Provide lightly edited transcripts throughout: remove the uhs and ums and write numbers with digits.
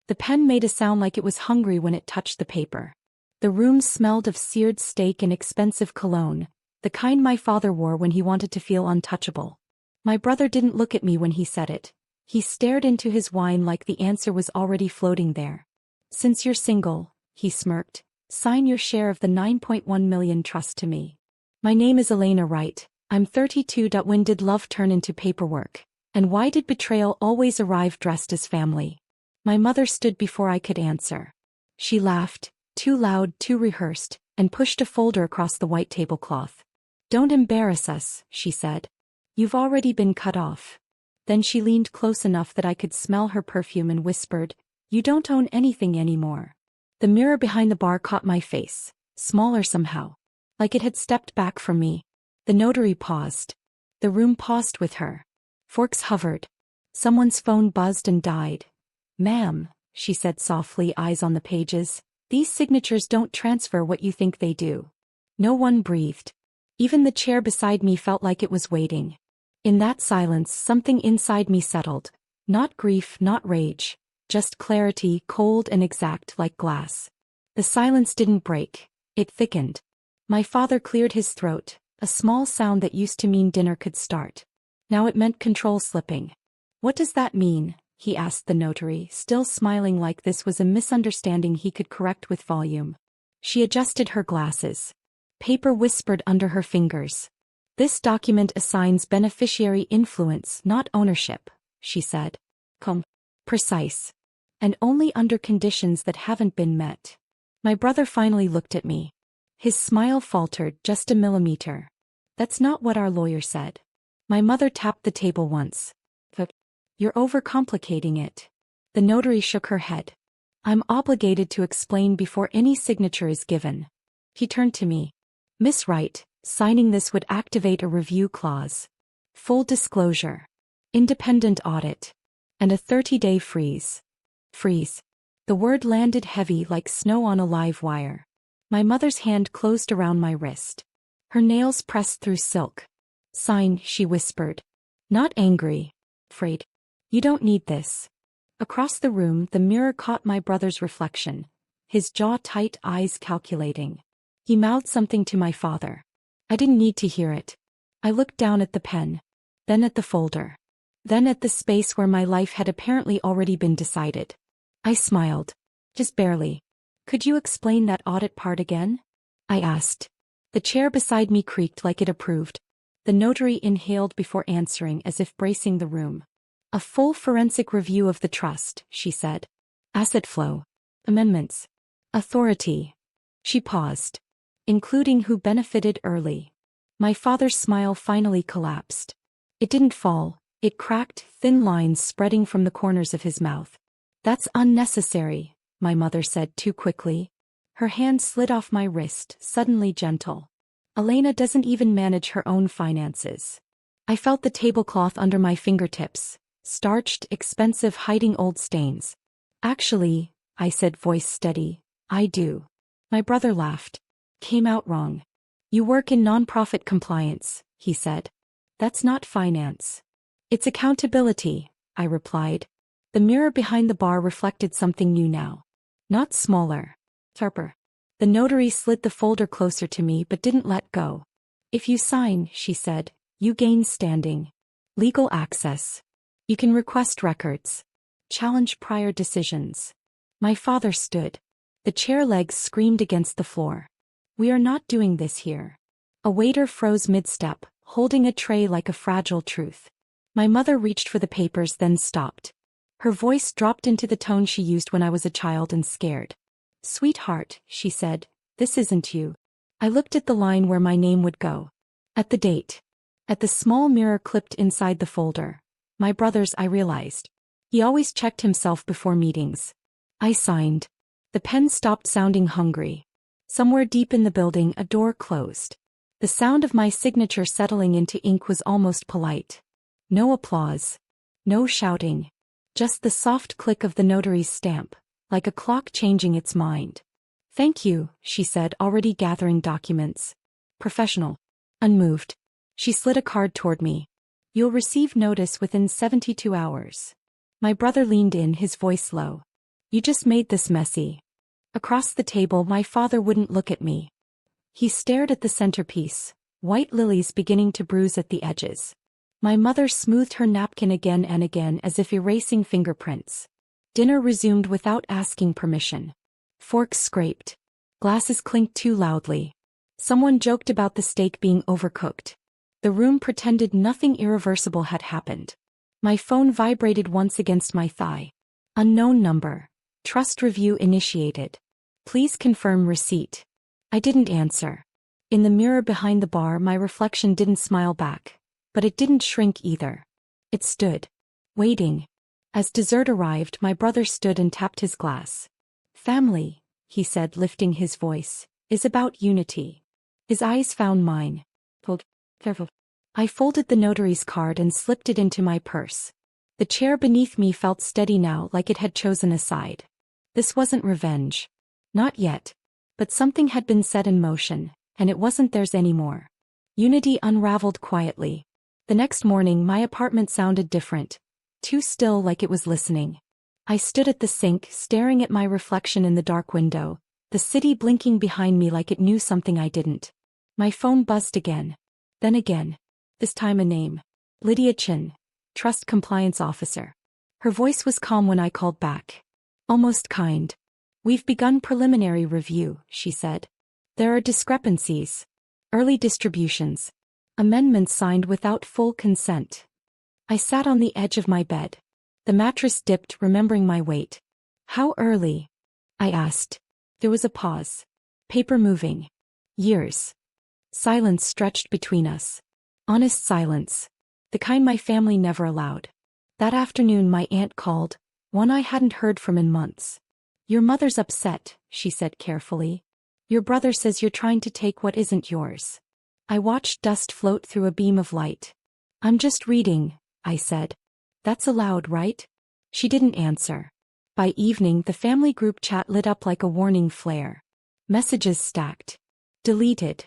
The pen made a sound like it was hungry when it touched the paper. The room smelled of seared steak and expensive cologne, the kind my father wore when he wanted to feel untouchable. My brother didn't look at me when he said it. He stared into his wine like the answer was already floating there. Since you're single, he smirked, sign your share of the 9.1 million trust to me. My name is Elena Wright. I'm 32. When did love turn into paperwork? And why did betrayal always arrive dressed as family? My mother stood before I could answer. She laughed, too loud, too rehearsed, and pushed a folder across the white tablecloth. Don't embarrass us, she said. You've already been cut off. Then she leaned close enough that I could smell her perfume and whispered, you don't own anything anymore. The mirror behind the bar caught my face, smaller somehow. Like it had stepped back from me. The notary paused. The room paused with her. Forks hovered. Someone's phone buzzed and died. Ma'am, she said softly, eyes on the pages, these signatures don't transfer what you think they do. No one breathed. Even the chair beside me felt like it was waiting. In that silence, something inside me settled. Not grief, not rage. Just clarity, cold and exact like glass. The silence didn't break. It thickened. My father cleared his throat, a small sound that used to mean dinner could start. Now it meant control slipping. What does that mean? He asked the notary, still smiling like this was a misunderstanding he could correct with volume. She adjusted her glasses. Paper whispered under her fingers. This document assigns beneficiary influence, not ownership, she said. Precise. And only under conditions that haven't been met. My brother finally looked at me. His smile faltered just a millimeter. That's not what our lawyer said. My mother tapped the table once. You're overcomplicating it. The notary shook her head. I'm obligated to explain before any signature is given. He turned to me. Miss Wright, signing this would activate a review clause. Full disclosure. Independent audit. And a 30-day freeze. Freeze. The word landed heavy like snow on a live wire. My mother's hand closed around my wrist. Her nails pressed through silk. Sign, she whispered. Not angry. Afraid. You don't need this. Across the room, the mirror caught my brother's reflection. His jaw tight, eyes calculating. He mouthed something to my father. I didn't need to hear it. I looked down at the pen. Then at the folder. Then at the space where my life had apparently already been decided. I smiled. Just barely. Could you explain that audit part again? I asked. The chair beside me creaked like it approved. The notary inhaled before answering as if bracing the room. A full forensic review of the trust, she said. Asset flow. Amendments. Authority. She paused. Including who benefited early. My father's smile finally collapsed. It didn't fall, it cracked, thin lines spreading from the corners of his mouth. That's unnecessary, my mother said too quickly. Her hand slid off my wrist, suddenly gentle. Elena doesn't even manage her own finances. I felt the tablecloth under my fingertips. Starched, expensive, hiding old stains. Actually, I said, voice steady, I do. My brother laughed. Came out wrong. You work in nonprofit compliance, he said. That's not finance. It's accountability, I replied. The mirror behind the bar reflected something new now. Not smaller. Sharper. The notary slid the folder closer to me but didn't let go. If you sign, she said, you gain standing. Legal access. You can request records. Challenge prior decisions. My father stood. The chair legs screamed against the floor. We are not doing this here. A waiter froze mid-step, holding a tray like a fragile truth. My mother reached for the papers then stopped. Her voice dropped into the tone she used when I was a child and scared. Sweetheart, she said, this isn't you. I looked at the line where my name would go. At the date. At the small mirror clipped inside the folder. My brother's, I realized. He always checked himself before meetings. I signed. The pen stopped sounding hungry. Somewhere deep in the building, a door closed. The sound of my signature settling into ink was almost polite. No applause. No shouting. Just the soft click of the notary's stamp, like a clock changing its mind. Thank you, she said, already gathering documents. Professional. Unmoved. She slid a card toward me. You'll receive notice within 72 hours. My brother leaned in, his voice low. You just made this messy. Across the table, my father wouldn't look at me. He stared at the centerpiece, white lilies beginning to bruise at the edges. My mother smoothed her napkin again and again as if erasing fingerprints. Dinner resumed without asking permission. Forks scraped. Glasses clinked too loudly. Someone joked about the steak being overcooked. The room pretended nothing irreversible had happened. My phone vibrated once against my thigh. Unknown number. Trust review initiated. Please confirm receipt. I didn't answer. In the mirror behind the bar, my reflection didn't smile back. But it didn't shrink either. It stood. Waiting. As dessert arrived, my brother stood and tapped his glass. Family, he said, lifting his voice, is about unity. His eyes found mine. Hold. Careful. I folded the notary's card and slipped it into my purse. The chair beneath me felt steady now, like it had chosen a side. This wasn't revenge. Not yet. But something had been set in motion, and it wasn't theirs anymore. Unity unraveled quietly. The next morning my apartment sounded different. Too still, like it was listening. I stood at the sink, staring at my reflection in the dark window, the city blinking behind me like it knew something I didn't. My phone buzzed again. Then again. This time a name. Lydia Chin, Trust Compliance Officer. Her voice was calm when I called back. Almost kind. We've begun preliminary review, she said. There are discrepancies. Early distributions. Amendments signed without full consent. I sat on the edge of my bed. The mattress dipped, remembering my weight. How early? I asked. There was a pause. Paper moving. Years. Silence stretched between us. Honest silence. The kind my family never allowed. That afternoon my aunt called, one I hadn't heard from in months. Your mother's upset, she said carefully. Your brother says you're trying to take what isn't yours. I watched dust float through a beam of light. I'm just reading, I said. That's allowed, right? She didn't answer. By evening the family group chat lit up like a warning flare. Messages stacked. Deleted.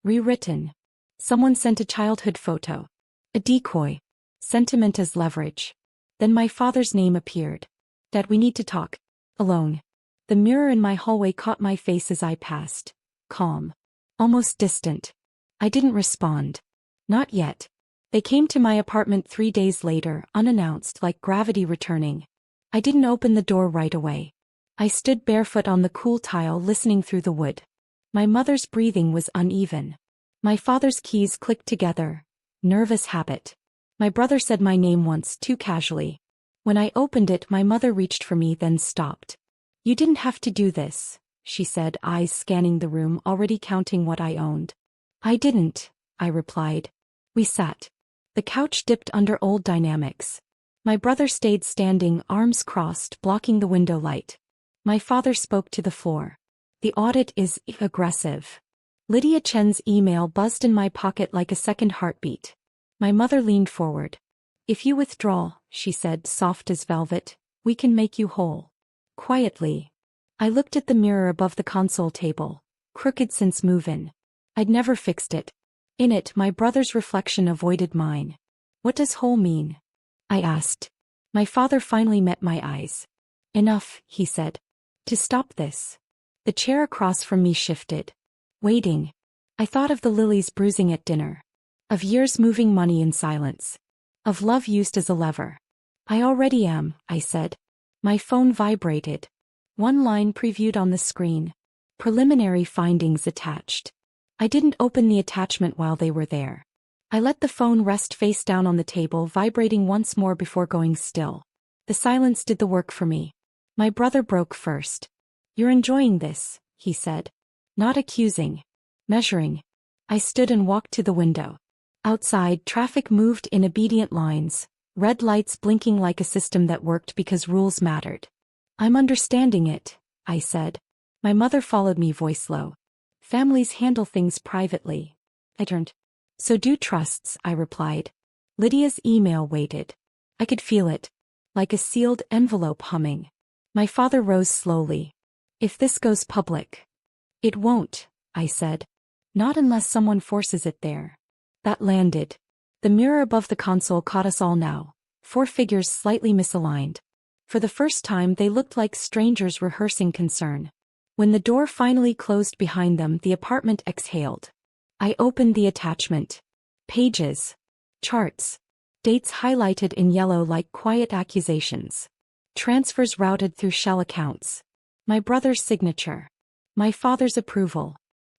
Rewritten. Someone sent a childhood photo. A decoy. Sentiment as leverage. Then my father's name appeared. Dad, we need to talk. Alone. The mirror in my hallway caught my face as I passed. Calm. Almost distant. I didn't respond. Not yet. They came to my apartment 3 days later, unannounced, like gravity returning. I didn't open the door right away. I stood barefoot on the cool tile, listening through the wood. My mother's breathing was uneven. My father's keys clicked together. Nervous habit. My brother said my name once, too casually. When I opened it, my mother reached for me, then stopped. You didn't have to do this, she said, eyes scanning the room, already counting what I owned. I didn't, I replied. We sat. The couch dipped under old dynamics. My brother stayed standing, arms crossed, blocking the window light. My father spoke to the floor. The audit is aggressive. Lydia Chen's email buzzed in my pocket like a second heartbeat. My mother leaned forward. If you withdraw, she said, soft as velvet, we can make you whole. Quietly. I looked at the mirror above the console table, crooked since move-in. I'd never fixed it. In it, my brother's reflection avoided mine. What does whole mean? I asked. My father finally met my eyes. Enough, he said. To stop this. The chair across from me shifted. Waiting. I thought of the lilies bruising at dinner. Of years moving money in silence. Of love used as a lever. I already am, I said. My phone vibrated. One line previewed on the screen. Preliminary findings attached. I didn't open the attachment while they were there. I let the phone rest face down on the table, vibrating once more before going still. The silence did the work for me. My brother broke first. You're enjoying this, he said. Not accusing. Measuring. I stood and walked to the window. Outside, traffic moved in obedient lines, red lights blinking like a system that worked because rules mattered. I'm understanding it, I said. My mother followed me, voice low. Families handle things privately. I turned. So do trusts, I replied. Lydia's email waited. I could feel it. Like a sealed envelope humming. My father rose slowly. If this goes public. It won't, I said. Not unless someone forces it there. That landed. The mirror above the console caught us all now. 4 figures slightly misaligned. For the first time they looked like strangers rehearsing concern. When the door finally closed behind them, the apartment exhaled. I opened the attachment. Pages. Charts. Dates highlighted in yellow like quiet accusations. Transfers routed through shell accounts. My brother's signature. My father's approval.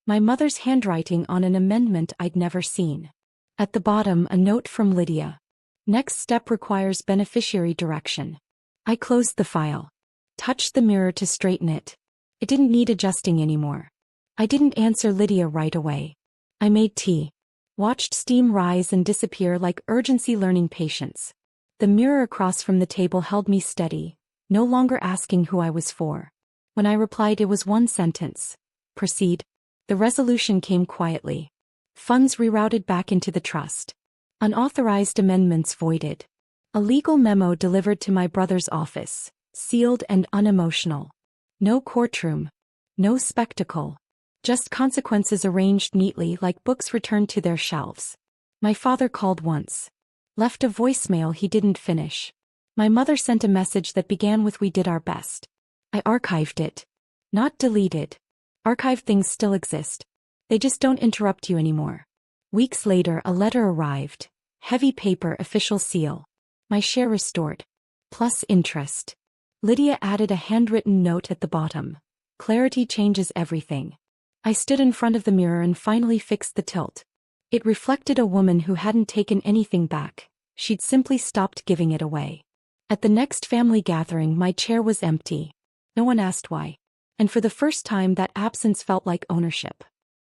My mother's handwriting on an amendment I'd never seen. At the bottom, a note from Lydia. Next step requires beneficiary direction. I closed the file. Touched the mirror to straighten it. It didn't need adjusting anymore. I didn't answer Lydia right away. I made tea. Watched steam rise and disappear like urgency learning patience. The mirror across from the table held me steady, no longer asking who I was for. When I replied, it was one sentence. Proceed. The resolution came quietly. Funds rerouted back into the trust. Unauthorized amendments voided. A legal memo delivered to my brother's office, sealed and unemotional. No courtroom. No spectacle. Just consequences arranged neatly like books returned to their shelves. My father called once. Left a voicemail he didn't finish. My mother sent a message that began with "We did our best." I archived it. Not deleted. Archived things still exist. They just don't interrupt you anymore. Weeks later, a letter arrived. Heavy paper, official seal. My share restored. Plus interest. Lydia added a handwritten note at the bottom. Clarity changes everything. I stood in front of the mirror and finally fixed the tilt. It reflected a woman who hadn't taken anything back. She'd simply stopped giving it away. At the next family gathering, my chair was empty. No one asked why. And for the first time, that absence felt like ownership.